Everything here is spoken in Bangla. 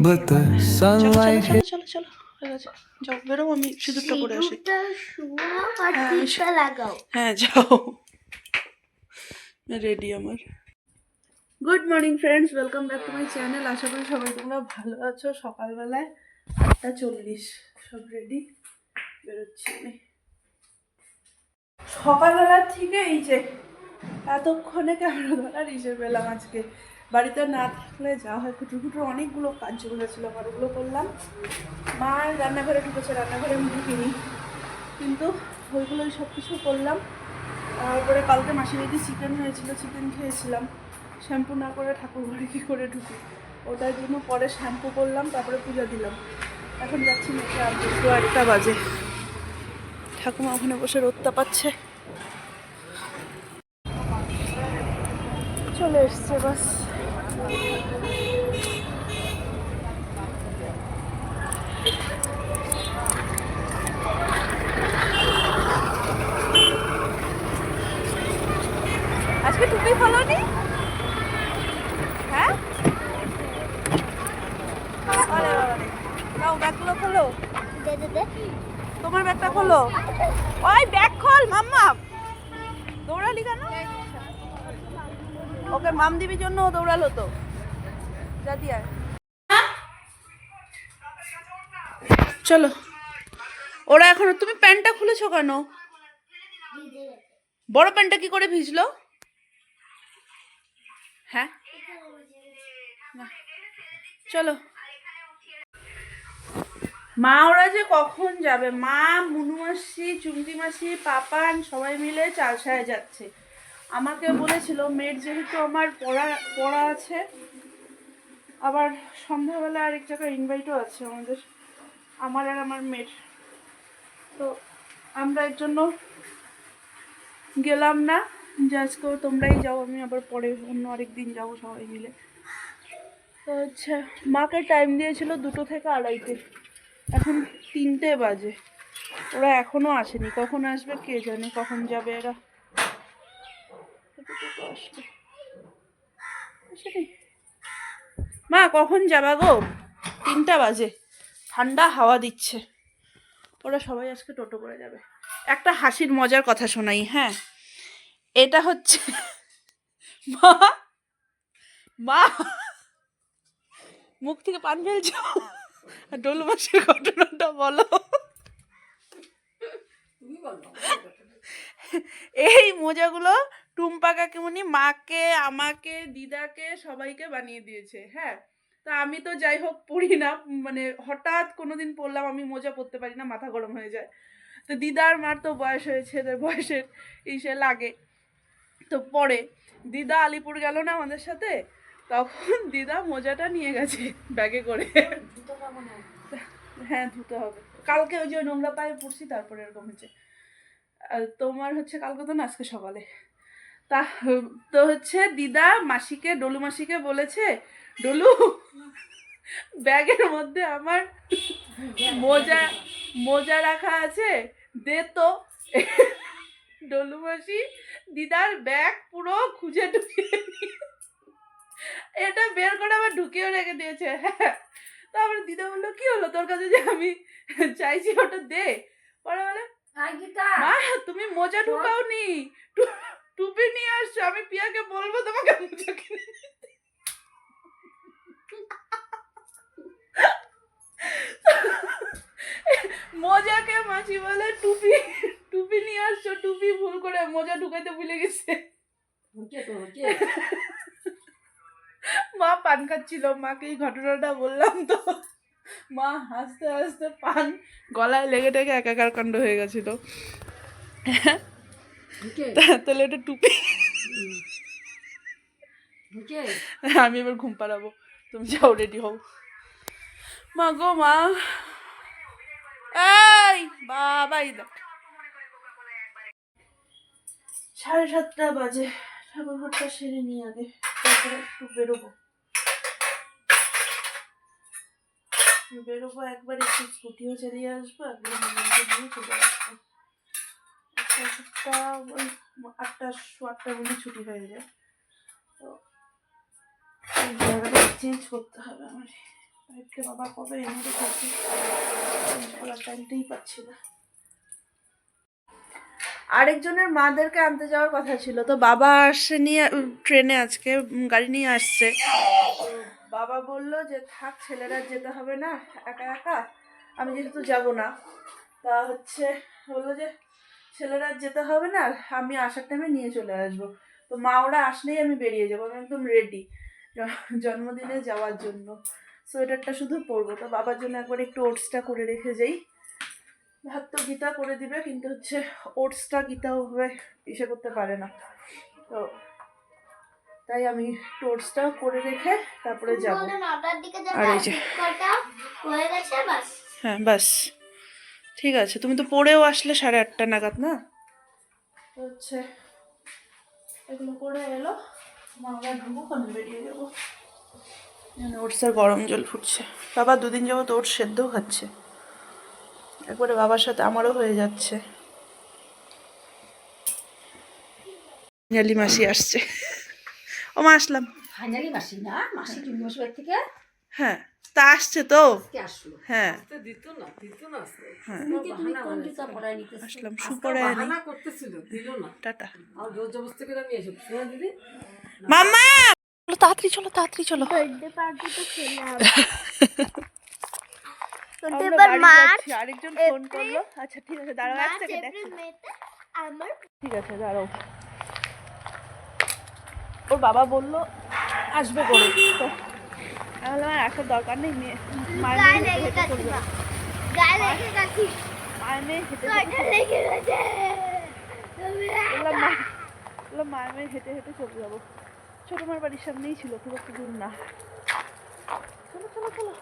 but the sunlight hit. চলো চলো হয়ে গেছে, যাও বেরো, আমি সিঁদুরটা পরে আসি। হ্যাঁ যাও, রেডি আমার। Good morning friends, welcome back to my channel. আশা করি সবাই তোমরা ভালো আছো। সকালবেলায় 8:40, সব রেডি, বেরোচ্ছি আমি। সকালবেলা থেকে এই যে এতক্ষণে ক্যামেরা ধরার হিসেবে পেলাম। আজকে বাড়িতে না থাকলে যা হয়, কুটুর অনেকগুলো কাজ জমে ছিল, আমার ওগুলো করলাম। মা রান্নাঘরে ঢুকেছে, রান্নাঘরে আমি ঢুকিনি, কিন্তু ওইগুলোই সব কিছু করলাম। তারপরে কালকে মাসির বাড়িতে চিকেন হয়েছিল, চিকেন খেয়েছিলাম। শ্যাম্পু না করে ঠাকুর ঘরে কী করে ঢুকি, ওটার জন্য পরে শ্যাম্পু করলাম, তারপরে পূজা দিলাম। এখন যাচ্ছি মেয়েকে, আর 1:30 বাজে। ঠাকুমা ওখানে বসে রোদটা পাচ্ছে, চলে এসছে বাস। আজকে টুপি খোলোনি? হ্যাঁ, ব্যাগগুলো খোলো, তোমার ব্যাগটা খোলো। ওই ব্যাগ খোল মাম্মা, দৌড়ালি কেন? ওকে মাম দিবির জন্য দৌড়ালো তো, যা দিয়ে। চলো, ওরা এখন, তুমি প্যান্টটা খুলেছো কেন? বড় প্যান্টটা কি করে ভিজলো? হ্যাঁ চলো। মা ওরা যে কখন যাবে, মা, মুনু মাসি, চুমকি মাসি, পাপান সবাই মিলে চালসায় যাচ্ছে। আমাকে বলেছিল, মেয়ের যেহেতু আমার পড়া আছে, আবার সন্ধ্যাবেলা আরেক জায়গায় ইনভাইটও আছে আমাদের, আমার আর আমার মেয়ের, তো আমরা এর জন্য গেলাম না যে আজকেও তোমরাই যাও, আমি আবার পরে অন্য আরেক দিন যাবো সবাই মিলে। তো হচ্ছে মাকে টাইম দিয়েছিল 2 থেকে 2:30, এখন 3টে বাজে, ওরা এখনো আসেনি। কখন আসবে কে জানে, কখন যাবে এরা। মা কখন যাবা গো? 3টা বাজে, ঠান্ডা হাওয়া দিচ্ছে। ওরা সবাই আজকে টোটো করে যাবে। একটা হাসির মজার কথা শোনাই, হ্যাঁ, এটা হচ্ছে মা, মা মুখ থেকে পান ফেলছো, ডলু মাসের ঘটনাটা বলো। এই মোজাগুলো টুম্পা কাকিমুনি মাকে, আমাকে, দিদাকে, সবাইকে বানিয়ে দিয়েছে। হ্যাঁ, তা আমি তো যাই হোক পড়ি না, মানে হঠাৎ কোনোদিন পড়লাম, আমি মোজা পরতে পারি না, মাথা গরম হয়ে যায়। তো দিদার মার তো বয়স হয়েছে, এদের বয়সের ইসে লাগে, তো পরে দিদা আলিপুর গেল না আমাদের সাথে, তখন দিদা মোজাটা নিয়ে গেছে ব্যাগে করে। হ্যাঁ ধুতে হবে, কালকে ওই যে নোংরা পায়ে পড়ছি, তারপরে এরকম হচ্ছে। তোমার হচ্ছে কালকে তো না, আজকে সকালে। তা তো হচ্ছে দিদা মাসিকে, ডলু মাসিকে বলেছে, ডলু ব্যাগের মধ্যে আমার মোজা রাখা আছে, দে তো। ডলু মাসি দিদার ব্যাগ পুরো খুঁজে ঢুকিয়ে এটা বের করে আবার ঢুকিয়েও রেখে দিয়েছে। হ্যাঁ, তারপরে দিদা বললো, কি হলো তোর কাছে যে আমি চাইছি, ওটা দে। পরে বলে, মা তুমি মোজা ঢুকাওনি, টুপি নিয়ে আসছো, আমি পিয়াকে বলবো তোমাকে মোজা কিনে দিতে। মোজাকে মাসি বলে টুপি নিয়ে আসছো, টুপি ভুল করে মোজা ঢুকাইতে ভুলে গেছে। মা পান খাচ্ছিল, মাকে এই ঘটনাটা বললাম, তো মা হাসতে হাসতে পান গলায় লেগে টেগে একাকার কাণ্ড হয়ে গেছিল। তাহলে ওটা টুপি। আমি এবার ঘুম পাড়াবো, তুমি যাও, রেডি হও। মা গো মা, এই বাবাই দেখ 7:30 বাজে। ঠাকুর ঘরটা সেরে নিয়ে আগে, তারপরে একটু বেরোবো। একবার একটু স্কুটিও চালিয়ে আসবো, একবার নিয়ে চলে আসবো। 8:30 8:08 মধ্যে ছুটি হয়ে যায়, তো জায়গাটা চেঞ্জ করতে হবে আমার। আজকে বাবা কবে এনে রেখেছে, চেঞ্জ করার টাইমটাই পাচ্ছি না। আরেকজনের মাদেরকে আনতে যাওয়ার কথা ছিল, তো বাবা আসে নিয়ে ট্রেনে, আজকে গাড়ি নিয়ে আসছে। তো বাবা বলল যে থাক, ছেলেরা যেতে হবে না একা একা, আমি যেহেতু যাব না, তা হচ্ছে বললো যে ছেলেরা যেতে হবে না, আমি আসার টাইমে নিয়ে চলে আসবো। তো মা ওরা আসলেই আমি বেরিয়ে যাবো, আমি একদম রেডি জন্মদিনে যাওয়ার জন্য। সোয়েটারটা শুধু পরবো, তো বাবার জন্য একবার একটু ওটসটা করে রেখে যাই। ভাত তো গীতা করে দিবে, কিন্তু হচ্ছে ওটসটা গীতা ওভাবে ইসে করতে পারে না, তো তাই আমি ওটসটাও করে রেখে তারপরে যাব। আর এই যে হ্যাঁ বাস ঠিক আছে, তুমি তো পড়েও আসলে 8:30 নাগাদ না, তো হচ্ছে এগুলো করে এলো, আমরা ঢুকুক, আমি বেরিয়ে যাবো। ওটসের গরম জল ফুটছে, বাবা 2 দিন যাবত ওটস সেদ্ধও খাচ্ছে, একবারে বাবার সাথে আমারও হয়ে যাচ্ছে। ফাইনালি মাসি আসছে। ও মা আসলাম। ফাইনালি মাসি না, মাসি তুমি বসে বাড়ি থেকে হ্যাঁ তা আসছে তো, আজকে আসলো। হ্যাঁ দিত না হ্যাঁ তুমি কোন জুতা পরাই নিতেছ? আসলাম, সুপরে আনি বাহানা করতেছিল, দিল না। টাটা। আর জোর জবরদস্তি করে আমি এসব শোনা দিদি। মাম্মা চলো তাড়াতাড়ি চলো, তাড়াতাড়ি চলো। বার্থডে পার্টি তো খেলাম। কিন্তু আমরা এবার বাড়ি মার্চ যাচ্ছি, আরেকজন ফোন করলো। আচ্ছা ঠিক আছে, দাঁড়াও এক মার্চ সেকেন্ড, এপ্রিল মেতে আমার ঠিক আছে দাঁড়াও। ওর বাবা বললো আসবে করে, তো আমি বললাম আর আসার দরকার নেই, মায়ের গায়ে মেয়ে লেগে হেঁটে হেঁটে চলে গেছে, যাবো, গায়ে লেগে গেছে, মায়ের মেয়ে হেঁটে গায়ে লেগে গেছে। বললাম মায়ের মেয়ে হেঁটে হেঁটে চলে যাবো, ছোট মার বাড়ির সামনেই ছিল, খুব একটা দূর না। চলো চলো চলো।